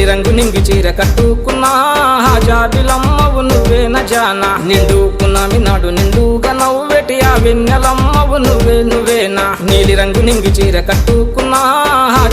రంగు నింగి చీర కట్టుకున్నా జాబిలమ్మవు నువ్వేనా జానా నిండుకున్నామి నాడు నిండుగా నవ్వెటి ఆ వెన్నెలమ్మవు నువ్వేనా నీలి రంగు నింగి చీర కట్టుకున్నా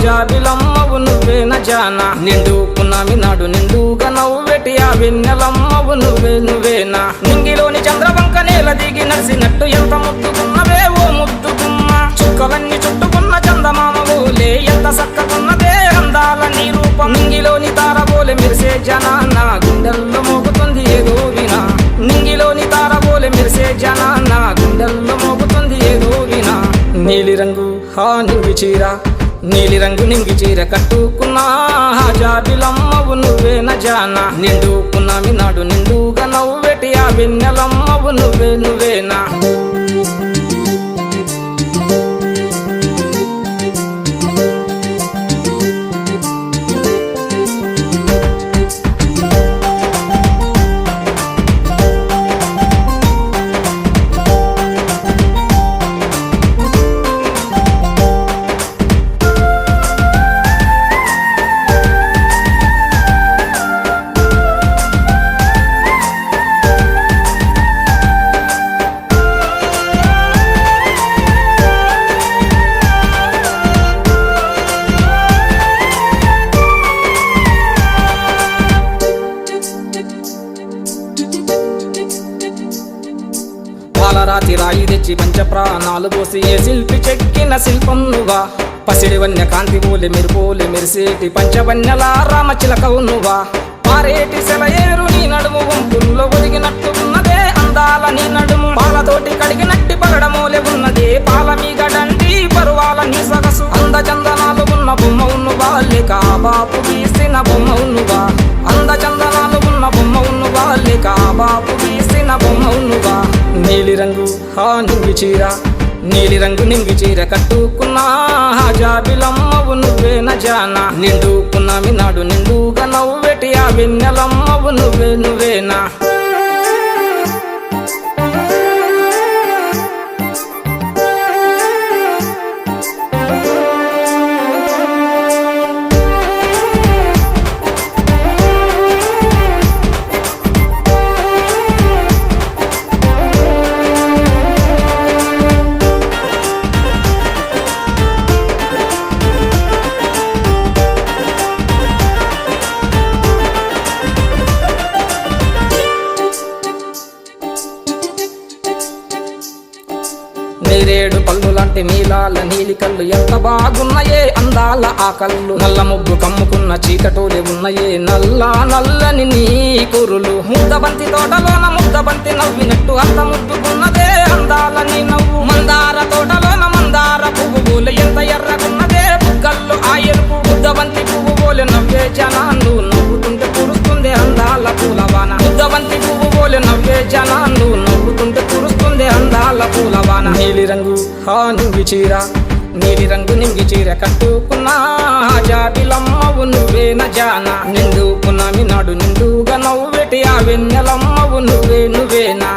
జాబిలమ్మవు నువ్వేనా జానా నిండుకున్నామి నాడు నిండుగా నవ్వెటి ఆ వెన్నెలమ్మవు నువ్వేనా నింగిలోని చంద్రవంక నేల దిగి నడిసినట్టు ఎంత ముద్దుకున్నవే ఓ ముద్దుకున్న చుక్కలన్నీ చుట్టుకున్న చందమామవులే ఎంత సక్కకున్నదే అందాల నీ రూపం నింగిలోని తారబోలే మెరిసే జనాన్న గుండెల్లో మోగుతుంది ఏదో వినా నింగిలోని తారబోలే మెరిసే జనాన్న గుండెల్లో మోగుతుంది ఏదో వినా నీలి రంగు నింగి చీర కట్టుకున్నా జాబిలమ్మవు నువ్వేనా జానా నిండుకున్నామి నాడు నిండుగా నవ్వెటి ఆ వెన్నెలమ్మవు నువ్వేనా పాలరాతి రాయి తెచ్చి పంచప్రాణాలు పోసి ఏ శిల్పి చెక్కిన శిల్పం నువ్వా పసిడి వన్య కాంతి పోలే మెరిసేటి పంచవన్యల రామచిలకవు నువ్వా పారేటి సెలయేరు నీ నడుము వంపుల్లో ఒదిగినట్టు ఉన్నదే అందాల నీ నడుము పాలతోటి కడిగినట్టి పగడమోలే ఉన్నదే పాల మీగడంటి పరువాల నీ సొగసు అందచందనాలు ఉన్న బొమ్మ ఉన్నవా లేక బాపు గీసిన బొమ్మ ఉన్నవా అందచందనాలు ఉన్న బొమ్మ ఉన్నవా లేక బాపు గీసిన బొమ్మ ఉన్నవా నీలి రంగు నింగి చీర కట్టుకున్నా జాబిలమ్మవు నువ్వేనా జానా నిండుకున్నామి నాడు నిండుగా నవ్వెటి ఆ వెన్నెలమ్మవు నువ్వేనా నేరేడు పళ్ళు లాంటి నీలాల నీలి కళ్ళు ఎంత బాగున్నాయే అందాల ఆ కళ్ళు నల్ల ముగ్గు కమ్ముకున్న చీకటోలే ఉన్నాయే నల్లని నీ కురులు ముద్దబంతి తోటలోన ముద్దబంతి నవ్వినట్టు అంత ముద్దుకున్నదే అందాల నీ నవ్వు మందార తోటలోన మందార పువ్వు పూలు ఎంత ఎర్రగున్నదే బుగ్గల్లో ఆ ఎరుపు ముద్దబంతి పువ్వు పోలే నవ్వే జనాలు నవ్వుతుంటే కురుస్తుంది అందాల పూలవాన ముద్దబంతి పువ్వు పోలే నవ్వే జనాలు నవ్వుతుంటే కురుస్తుంది అందాల పూలవాన నీలి రంగు నింగి చీర కట్టుకున్నా జాబిలమ్మవు నువ్వేనా జానా నిండుకున్నామి నాడు నిండుగా నవ్వెటి ఆ వెన్నెలమ్మవు నువ్వేనా